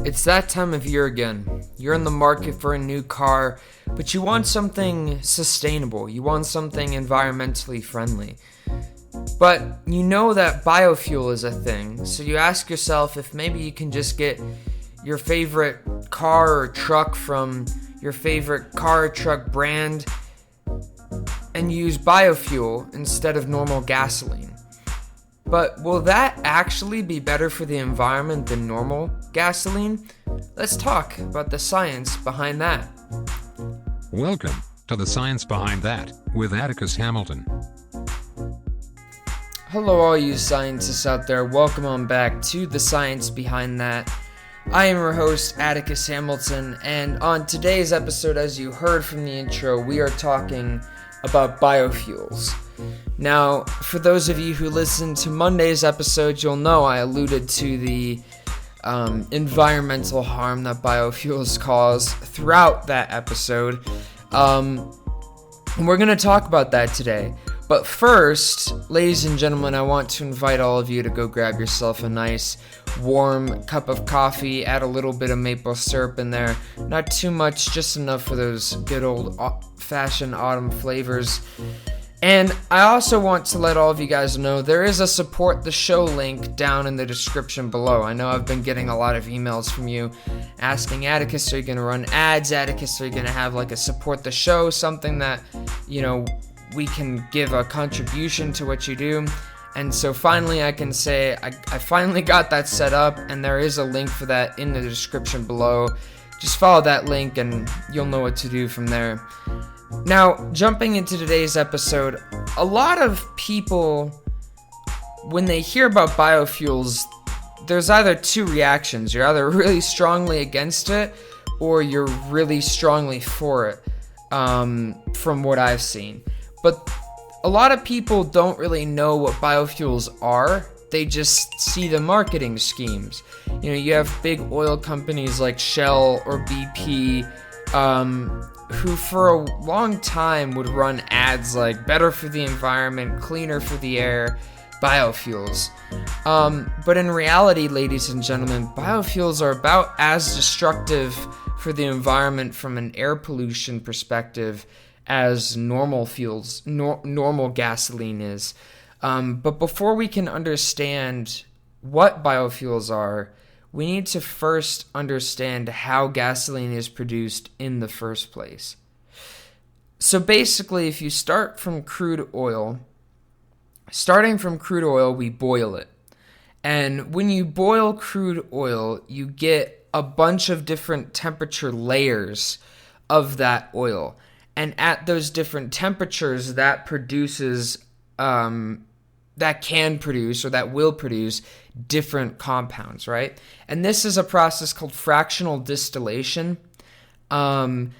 It's that time of year again. You're in the market for a new car, but you want something sustainable. You want something environmentally friendly. But you know that biofuel is a thing, so you ask yourself if maybe you can just get your favorite car or truck from your favorite car or truck brand and use biofuel instead of normal gasoline. But will that actually be better for the environment than normal gasoline? Let's talk about the science behind that. Welcome to The Science Behind That with Atticus Hamilton. Hello all you scientists out there, welcome on back to The Science Behind That. I am your host, Atticus Hamilton, and on today's episode, as you heard from the intro, we are talking about biofuels. Now, for those of you who listened to Monday's episode, you'll know I alluded to the environmental harm that biofuels cause throughout that episode. And we're going to talk about that today. But first, ladies and gentlemen, I want to invite all of you to go grab yourself a nice warm cup of coffee, add a little bit of maple syrup in there. Not too much, just enough for those good old-fashioned autumn flavors. And I also want to let all of you guys know there is a support the show link down in the description below. I know I've been getting a lot of emails from you asking, Atticus, are you going to run ads? Atticus, are you going to have like a support the show, something that, we can give a contribution to what you do? And so finally I can say I finally got that set up, and there is a link for that in the description below. Just follow that link and you'll know what to do from there. Now, jumping into today's episode, a lot of people, when they hear about biofuels, there's either two reactions. You're either really strongly against it or you're really strongly for it, from what I've seen. But a lot of people don't really know what biofuels are. They just see the marketing schemes. You have big oil companies like Shell or BP, who for a long time would run ads like better for the environment, cleaner for the air, biofuels. But in reality, ladies and gentlemen, biofuels are about as destructive for the environment from an air pollution perspective as normal fuels, normal gasoline is. But before we can understand what biofuels are, we need to first understand how gasoline is produced in the first place. So basically, if you start from crude oil, we boil it. And when you boil crude oil, you get a bunch of different temperature layers of that oil. And at those different temperatures, that will produce different compounds, right? And this is a process called fractional distillation. And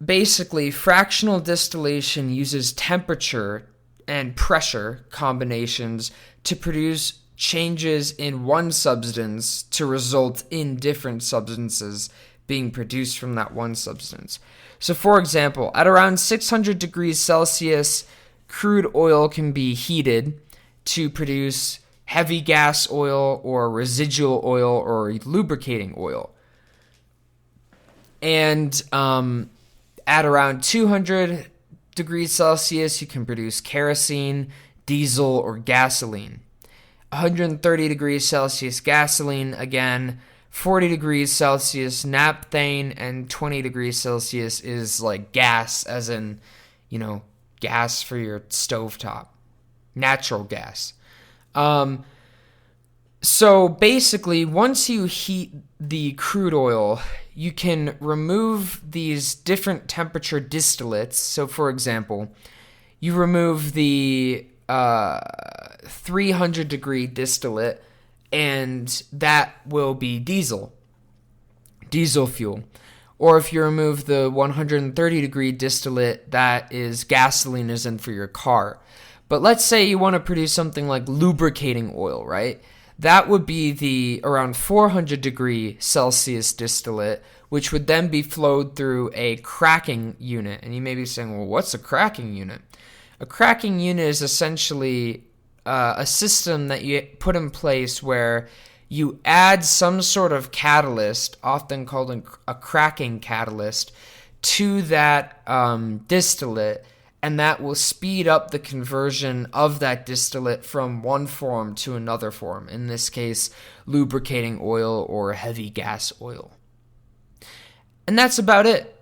basically, fractional distillation uses temperature and pressure combinations to produce changes in one substance to result in different substances being produced from that one substance. So for example, at around 600 degrees Celsius, crude oil can be heated to produce heavy gas oil or residual oil or lubricating oil. And at around 200 degrees Celsius, you can produce kerosene, diesel, or gasoline. 130 degrees Celsius gasoline, again. 40 degrees Celsius naphthane, and 20 degrees Celsius is like gas, as in, gas for your stovetop. Natural gas. So basically, once you heat the crude oil, you can remove these different temperature distillates. So for example, you remove the 300 degree distillate, and that will be diesel fuel. Or if you remove the 130 degree distillate, that is gasoline, is in for your car. But let's say you want to produce something like lubricating oil, right? That would be the around 400 degree Celsius distillate, which would then be flowed through a cracking unit. And you may be saying, well, what's a cracking unit? A cracking unit is essentially a system that you put in place where you add some sort of catalyst, often called a cracking catalyst, to that distillate, and that will speed up the conversion of that distillate from one form to another form, in this case, lubricating oil or heavy gas oil. And that's about it.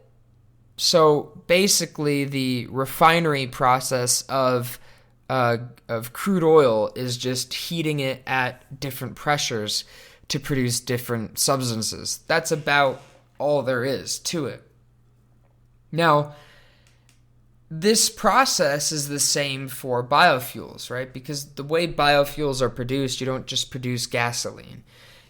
So basically, the refinery process of crude oil is just heating it at different pressures to produce different substances. That's about all there is to it. Now, this process is the same for biofuels, right? Because the way biofuels are produced, you don't just produce gasoline.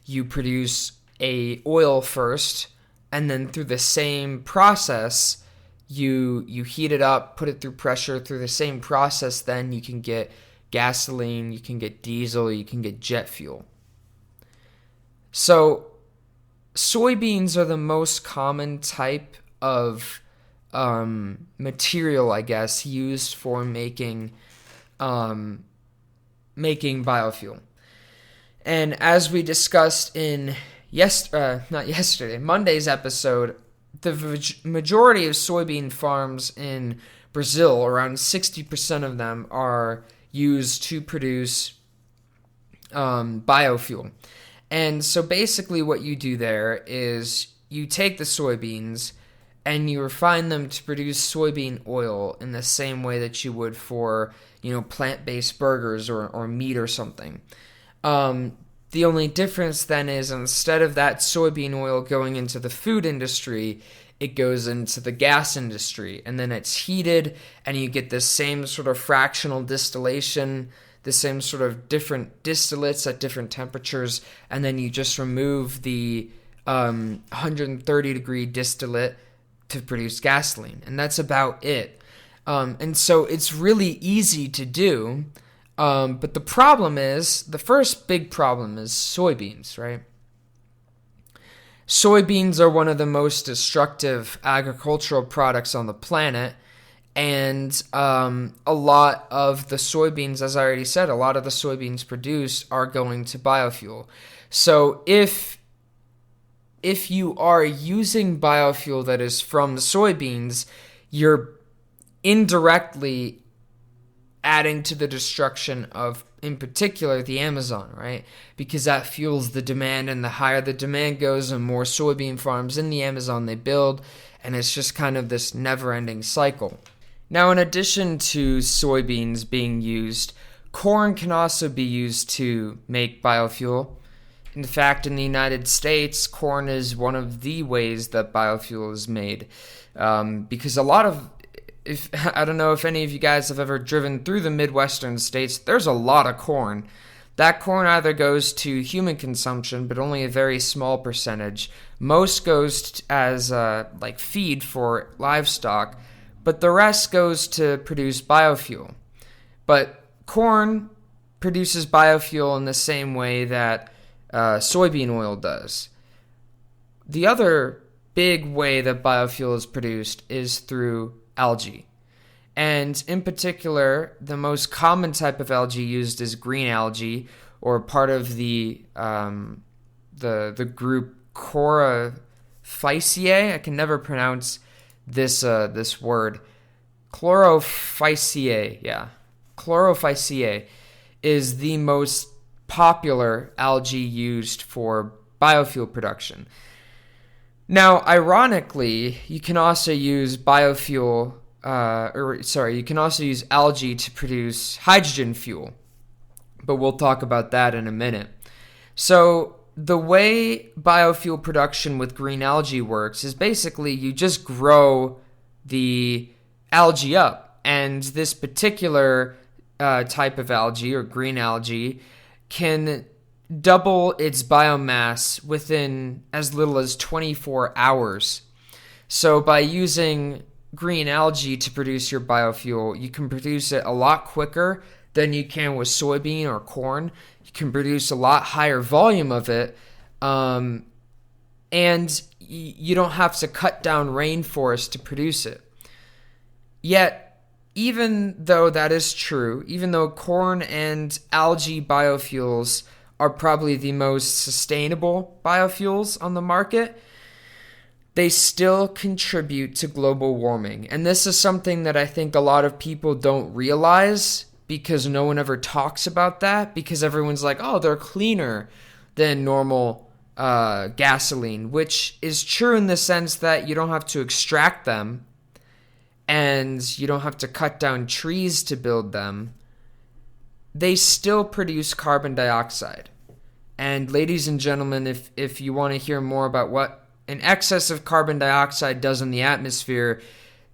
You produce a oil first, and then through the same process, you heat it up, put it through pressure. Through the same process, then you can get gasoline, you can get diesel, you can get jet fuel. So soybeans are the most common type of material, I guess, used for making biofuel. And as we discussed in Monday's episode, the majority of soybean farms in Brazil, around 60% of them, are used to produce biofuel. And so basically what you do there is you take the soybeans and you refine them to produce soybean oil in the same way that you would for, plant-based burgers or meat or something. The only difference then is, instead of that soybean oil going into the food industry, it goes into the gas industry, and then it's heated, and you get the same sort of fractional distillation, the same sort of different distillates at different temperatures, and then you just remove the 130 degree distillate to produce gasoline, and that's about it. And so it's really easy to do. But the first big problem is soybeans, right? Soybeans are one of the most destructive agricultural products on the planet, and a lot of the soybeans, as I already said, a lot of the soybeans produced are going to biofuel. So if you are using biofuel that is from the soybeans, you're indirectly adding to the destruction of, in particular, the Amazon, right? Because that fuels the demand, and the higher the demand goes, the more soybean farms in the Amazon they build, and it's just kind of this never-ending cycle. Now, in addition to soybeans being used, corn can also be used to make biofuel. In fact, in the United States, corn is one of the ways that biofuel is made, because I don't know if any of you guys have ever driven through the Midwestern states, there's a lot of corn. That corn either goes to human consumption, but only a very small percentage. Most goes as feed for livestock, but the rest goes to produce biofuel. But corn produces biofuel in the same way that soybean oil does. The other big way that biofuel is produced is through algae. And in particular, the most common type of algae used is green algae, or part of the group Chlorophyceae. I can never pronounce this word. Chlorophyceae, yeah. Chlorophyceae is the most popular algae used for biofuel production. Now, ironically, you can also use you can also use algae to produce hydrogen fuel, but we'll talk about that in a minute. So the way biofuel production with green algae works is basically you just grow the algae up, and this particular type of algae, or green algae, can double its biomass within as little as 24 hours. So by using green algae to produce your biofuel, you can produce it a lot quicker than you can with soybean or corn. You can produce a lot higher volume of it, and you don't have to cut down rainforest to produce it. Yet, even though that is true, even though corn and algae biofuels are probably the most sustainable biofuels on the market, they still contribute to global warming. And this is something that I think a lot of people don't realize because no one ever talks about that, because everyone's like, oh, they're cleaner than normal gasoline, which is true in the sense that you don't have to extract them and you don't have to cut down trees to build them. They still produce carbon dioxide. And ladies and gentlemen, if you want to hear more about what an excess of carbon dioxide does in the atmosphere,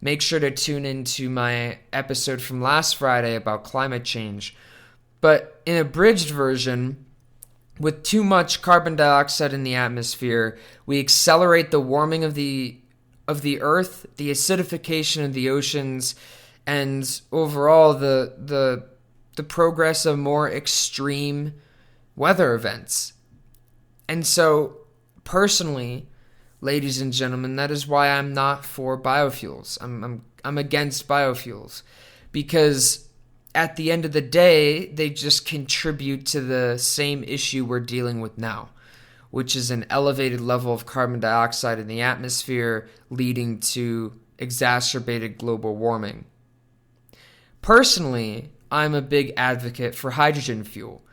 make sure to tune into my episode from last Friday about climate change. But in a abridged version, with too much carbon dioxide in the atmosphere, we accelerate the warming of the earth, the acidification of the oceans, and overall the progress of more extreme weather events. And so, personally, ladies and gentlemen, that is why I'm not for biofuels. I'm against biofuels because at the end of the day, they just contribute to the same issue we're dealing with now, which is an elevated level of carbon dioxide in the atmosphere leading to exacerbated global warming. Personally, I'm a big advocate for hydrogen fuel.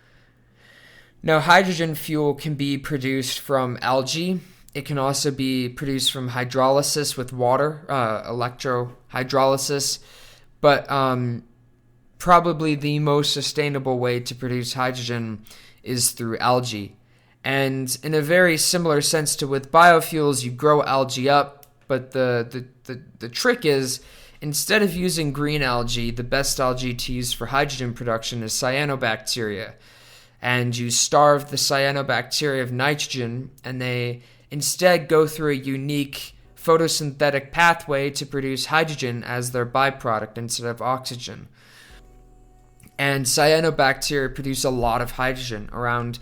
Now, hydrogen fuel can be produced from algae. It can also be produced from hydrolysis with water, electrohydrolysis. But probably the most sustainable way to produce hydrogen is through algae. And in a very similar sense to with biofuels, you grow algae up, but the trick is, instead of using green algae, the best algae to use for hydrogen production is cyanobacteria. And you starve the cyanobacteria of nitrogen, and they instead go through a unique photosynthetic pathway to produce hydrogen as their byproduct instead of oxygen. And cyanobacteria produce a lot of hydrogen, around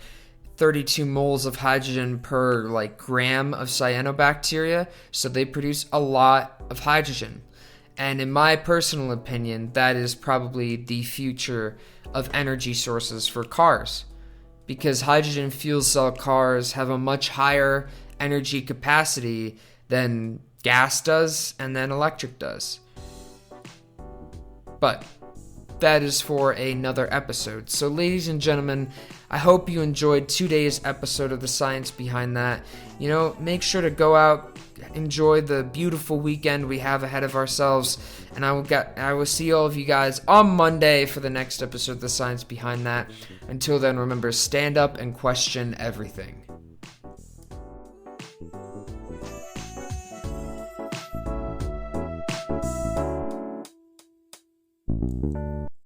32 moles of hydrogen per gram of cyanobacteria, so they produce a lot of hydrogen. And in my personal opinion, that is probably the future of energy sources for cars, because hydrogen fuel cell cars have a much higher energy capacity than gas does and than electric does. But that is for another episode. So ladies and gentlemen, I hope you enjoyed today's episode of The Science Behind That. Make sure to go out, enjoy the beautiful weekend we have ahead of ourselves, and I will see all of you guys on Monday for the next episode of The Science Behind That. Until then, remember, stand up and question everything.